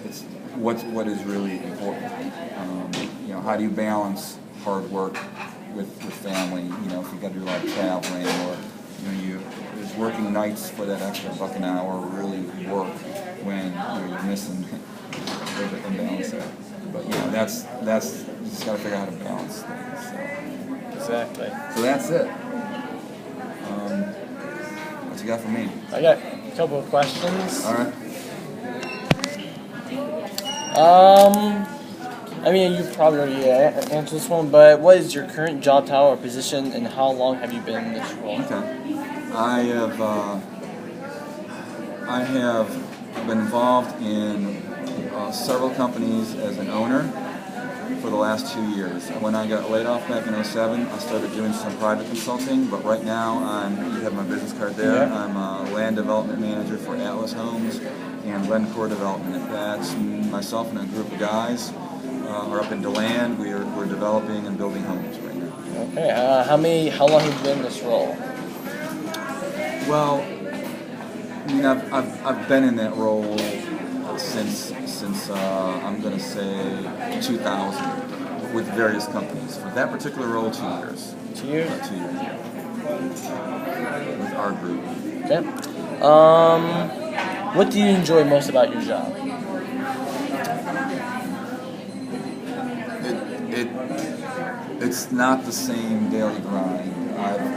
it's what is really important. How do you balance hard work with family? If you got to do a lot of traveling, or there's working nights for that extra buck an hour really work when you're missing a little bit of balance there. But that's you just got to figure out how to balance things. So. Exactly. So that's it. What you got for me? I got a couple of questions. All right. I mean, you probably already answered this one, but what is your current job title or position, and how long have you been in this role? Okay. I have been involved in several companies as an owner for the last 2 years. When I got laid off back in 2007, I started doing some private consulting, but right now you have my business card there. Yeah. I'm a land development manager for Atlas Homes and Lencore Development. That's myself and a group of guys are up in DeLand. We're developing and building homes right now. Okay. How long have you been in this role? Well, I've been in that role since I'm going to say 2000 with various companies. For that particular role, 2 years. 2 years? 2 years. With our group. Okay. What do you enjoy most about your job? It's not the same daily grind.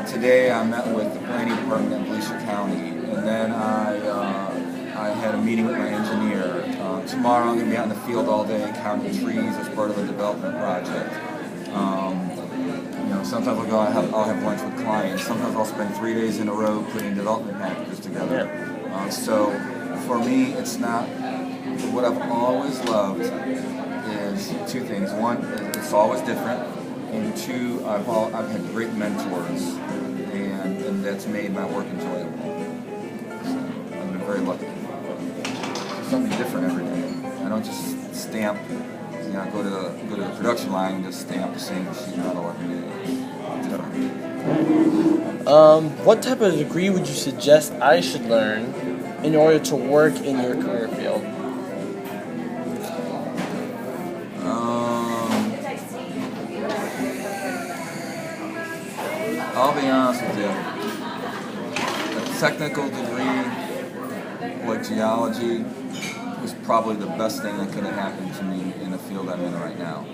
Today I met with the planning department in Volusia County, and then I had a meeting with my engineer. Tomorrow I'm going to be out in the field all day counting trees as part of a development project. Sometimes I'll have lunch with clients. Sometimes I'll spend 3 days in a row putting development packages together. So for me, it's not. What I've always loved is 2 things. One, it's always different, and 2, I've had great mentors, and that's made my work enjoyable. So I've been very lucky. Something different every day. I don't just stamp. Go to the production line and just stamp the same sheet metal every day. What type of degree would you suggest I should learn in order to work in your career field? I'll be honest with you. A technical degree like geology is probably the best thing that could have happened to me in the field I'm in right now.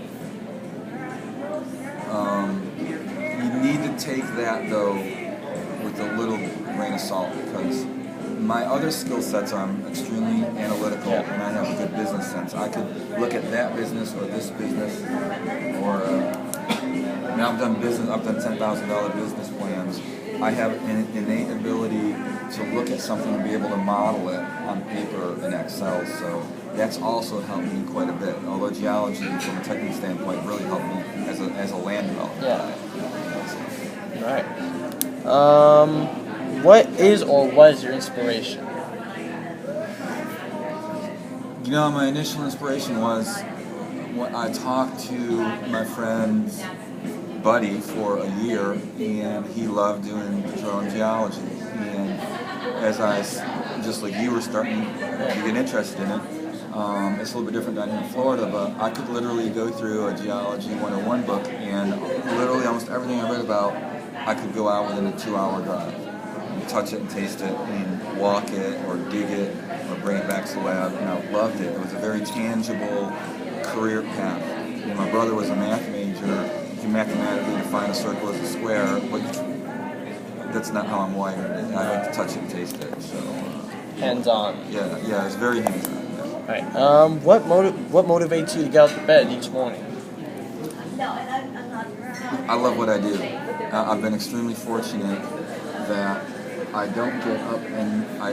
You need to take that, though, with a little grain of salt, because my other skill sets are I'm extremely analytical, and I have a good business sense. I could look at that business or this business, or I've done $10,000 business plans. I have an innate ability to look at something and be able to model it on paper in Excel. So that's also helped me quite a bit. Although geology, from a technical standpoint, really helped me as a land developer. Yeah. Right. What is or was your inspiration? My initial inspiration was when I talked to my friend's buddy for a year, and he loved doing petroleum geology. And as just like you were starting to get interested in it, it's a little bit different down here in Florida, but I could literally go through a Geology 101 book, and literally almost everything I read about, I could go out within a 2-hour drive. Touch it and taste it, and walk it, or dig it, or bring it back to the lab, and I loved it. It was a very tangible career path. My brother was a math major. You mathematically define a circle as a square, but that's not how I'm wired. I like to touch it and taste it. So hands-on. Yeah, it's very hands-on. Yeah. Right. What motivates you to get out of bed each morning? I love what I do. I've been extremely fortunate that I don't get up, and I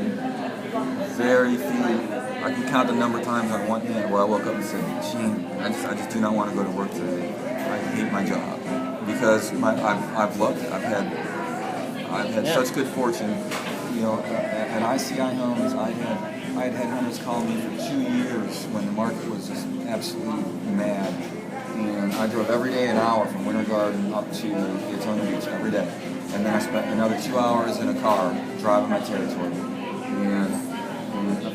can count the number of times on one hand where I woke up and said, "Gene, I just do not want to go to work today. I hate my job," because I've loved it. I've had such good fortune. At ICI Homes, I had headhunters call me for 2 years when the market was just absolutely mad, and I drove every day an hour from Winter Garden up to Daytona Beach every day. And then I spent another 2 hours in a car driving my territory. And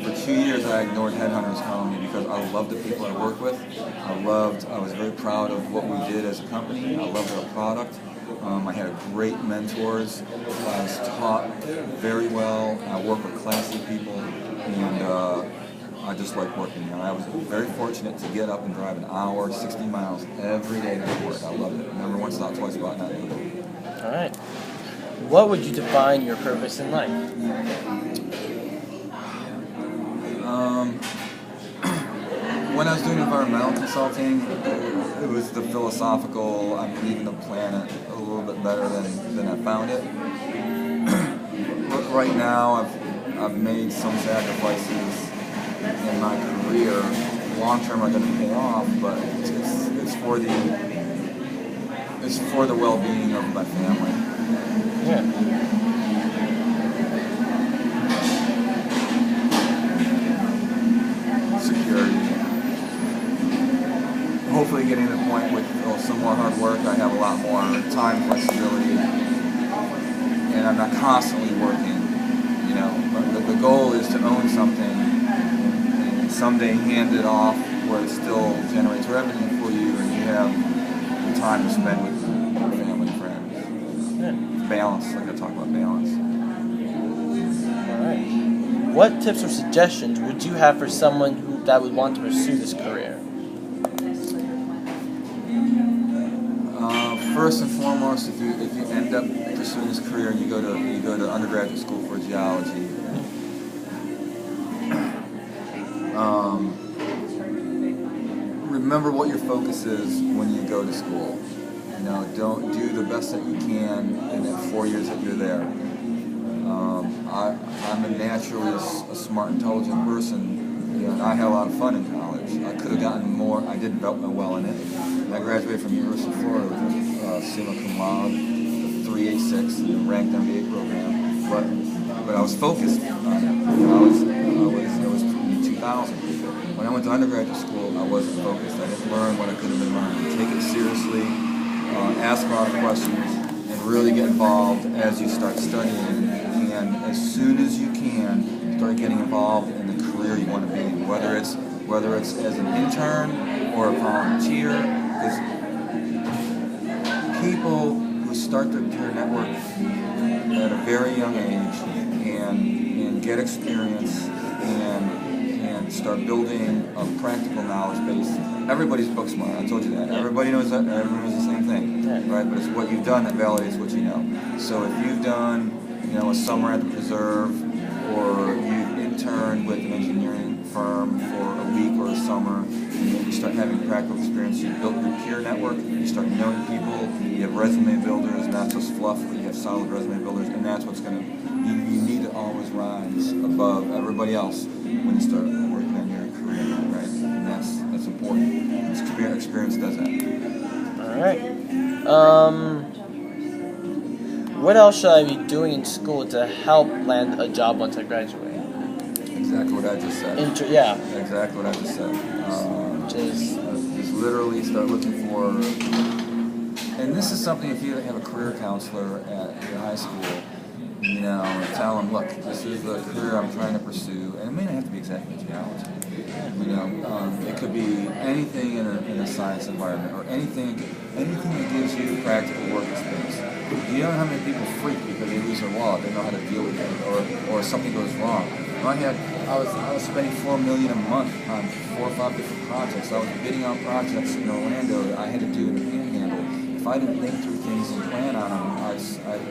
for 2 years, I ignored headhunters calling me because I loved the people I worked with. I was very proud of what we did as a company. I loved our product. I had great mentors. I was taught very well. I work with classy people, and I just like working there. I was very fortunate to get up and drive an hour, 60 miles every day to work. I loved it. Never once thought twice about not doing it. All right. What would you define your purpose in life? When I was doing environmental consulting, it was the philosophical, I'm leaving the planet a little bit better than I found it. But right now, I've made some sacrifices in my career. Long term, are going to pay off, but it's for the well-being of my family. Yeah. Security. Hopefully getting to the point with some more hard work, I have a lot more time flexibility, and I'm not constantly working, but the goal is to own something and someday hand it off where it still generates revenue for you and you have the time to spend with your family and friends. Yeah. Balance, like I talk about balance. All right. What tips or suggestions would you have for someone that would want to pursue this career? First and foremost, if you end up pursuing this career and you go to undergraduate school for geology, remember what your focus is when you go to school. Don't do the best that you can in the 4 years that you're there. I'm a naturally a smart, intelligent person. And I had a lot of fun in college. I could have gotten more. I did well in it. I graduated from University of Florida with a summa cum laude, a 386, and a ranked MBA program. But I was focused on it. It was 2000. When I went to undergraduate school, I wasn't focused. I didn't learn what I could have been learning. Take it seriously, ask a lot of questions, and really get involved as you start studying. And as soon as you can, start getting involved in the career you want to be in, whether it's as an intern or a volunteer, because people who start their peer network at a very young age and get experience and start building a practical knowledge base. Everybody's book smart. I told you that. Everybody knows that. Everyone knows the same thing, right? But it's what you've done that validates what you know. So if you've done, a summer at the preserve, or you've interned with an engineering firm for a week or a summer, and then you start having practical experience, you build your peer network, you start knowing people, you have resume builders, not just fluff, but you have solid resume builders, and that's what's going to, you need to always rise above everybody else when you start working on your career, right? And that's important. Experience does that. All right. What else should I be doing in school to help land a job once I graduate? Exactly what I just said. Exactly what I just said. Just literally start looking for, and this is something if you have a career counselor at your high school, tell them, look, this is the career I'm trying to pursue, and it may not have to be exactly geology. It could be anything in a science environment, or anything that gives you practical work experience. You know how many people freak because they lose their wallet, they know how to deal with it, or something goes wrong. I was spending $4 million a month on 4 or 5 different projects. I was bidding out projects in Orlando that I had to do in the Panhandle. If I didn't think through things and plan on them, I'd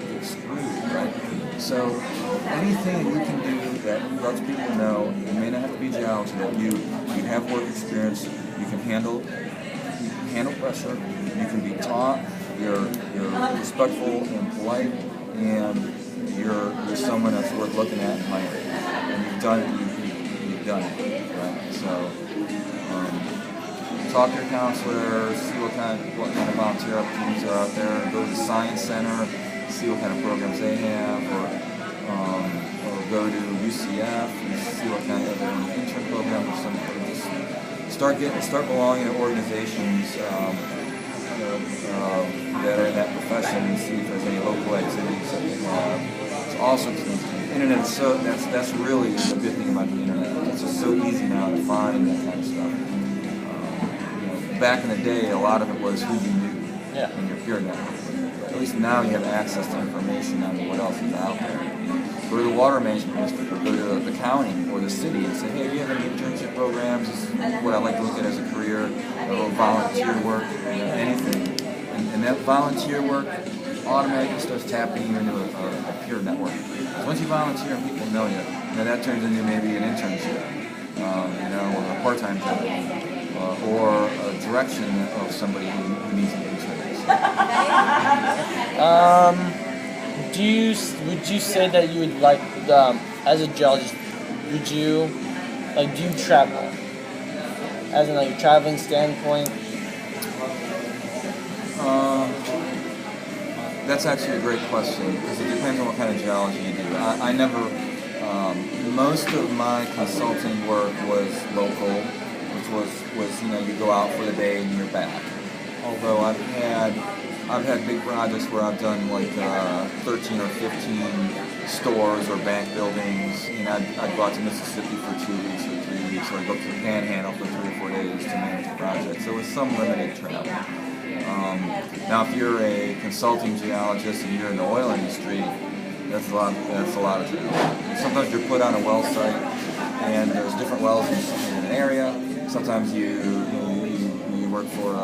get screwed, right? So anything that you can do that lets people know, it may not have to be geology, that you have work experience, you can handle pressure, you can be taught, you're respectful and polite, and you're someone that's worth looking at and hiring. And you've done it, right? So talk to your counselor, see what kind of volunteer opportunities are out there. Go to the Science Center, see what kind of programs they have, or go to UCF and see what kind of intern programs or something. Just start belonging to organizations that are in that profession and see if there's any local activities that they have. There's all sorts of things. internet is that's really the good thing about the internet. It's just so easy now to find that kind of stuff. Back in the day, a lot of it was who you knew in your peer network. But at least now you have access to information on what else is out there. Go to the water management district, or go to the county or the city and say, hey, do you have any internship programs? This is what I like to look at as a career, or volunteer work, anything. And that volunteer work automatically starts tapping you into a peer network. So once you volunteer and people know you, that turns into maybe an internship, or a part-time job, or a direction of somebody who needs an intern. Would you say that you would like, as a geologist, do you travel? As in, like, traveling standpoint? That's actually a great question, because it depends on what kind of geology you do. I never, most of my consulting work was local, which was you go out for the day and you're back. Although I've had big projects where I've done like 13 or 15 stores or bank buildings, and I'd go out to Mississippi for 2 weeks or 3 weeks, or I'd go to the Panhandle for 3 or 4 days to manage a project. So with some limited travel. Now, if you're a consulting geologist and you're in the oil industry, that's a lot of travel. Sometimes you're put on a well site, and there's different wells in an area. Sometimes you work for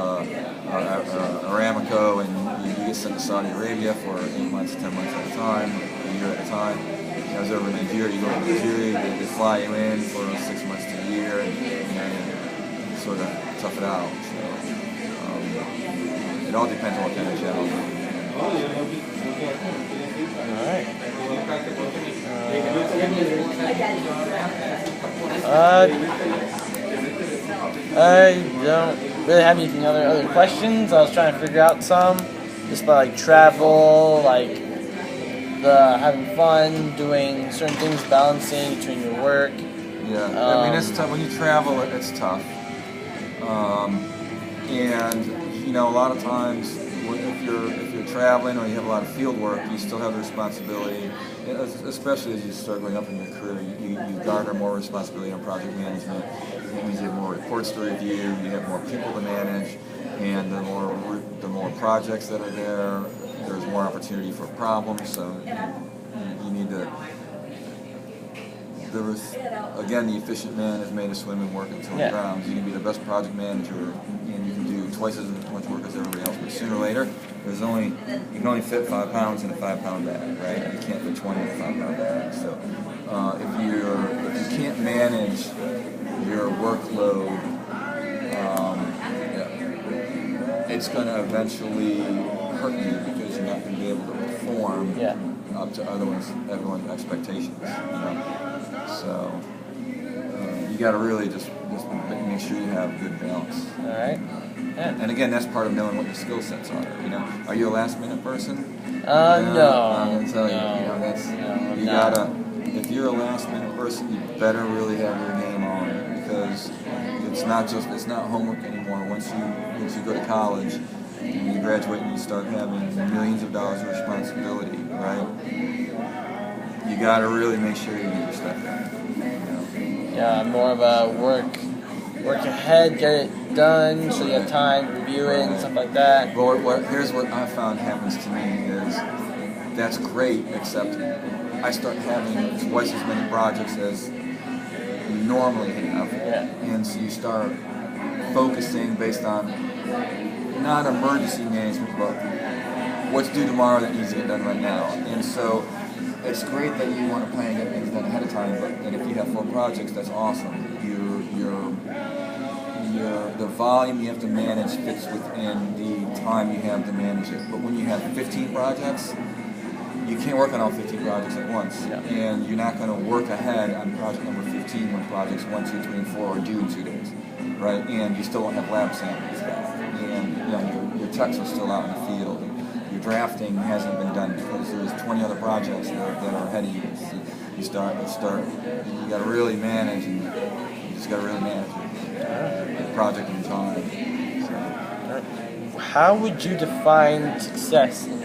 Aramco, and you get sent to Saudi Arabia for 8 months, 10 months at a time, a year at a time. I was over in Nigeria. You go to Nigeria, they fly you in for 6 months to a year, and you sort of tough it out. So, it all depends on what kind of geology. All right. I don't really have anything other questions. I was trying to figure out some, just about like travel, like the having fun, doing certain things, balancing between your work. Yeah, I mean, it's tough when you travel. It's tough, and a lot of times if you're traveling or you have a lot of field work, you still have the responsibility, especially as you start going up in your career, you garner more responsibility on project management. It means you have more reports to review, you have more people to manage, and the more projects that are there, there's more opportunity for problems. So you need to. Again, the efficient man is made to swim and work until he drowns. You can be the best project manager, and you can do twice as much work as everybody else. But sooner or later, you can only fit 5 pounds in a 5-pound bag, right? You can't fit 20 in a 5-pound bag. So if you can't manage your workload, it's going to eventually hurt you, because you're not going to be able to perform up to everyone's expectations. So you got to really just make sure you have good balance. All right. Yeah. And again, that's part of knowing what your skill sets are. Are you a last minute person? No. I'm gonna tell you. You gotta. If you're a last minute person, you better really have your game on, because it's not homework anymore. Once you go to college and you graduate and you start having millions of dollars of responsibility, right? You got to really make sure you get your stuff done. Yeah, more of a work ahead, get it done, so you have time to review it and stuff like that. But here's what I found happens to me is that's great, except I start having twice as many projects as you normally have, and so you start focusing based on not emergency management, but what's due tomorrow that needs to get done right now. And so it's great that you want to plan and get things done ahead of time, but then if you have 4 projects, that's awesome. The volume you have to manage fits within the time you have to manage it. But when you have 15 projects, you can't work on all 15 projects at once. And you're not going to work ahead on project number 15 when projects 1, 2, 3, and 4 are due in 2 days, right? And you still don't have lab samples back. And your techs are still out in the field. Your drafting hasn't been done because there's 20 other projects that are ahead of you. So you got to really manage, and you just got to really manage the project and time. So. How would you define success in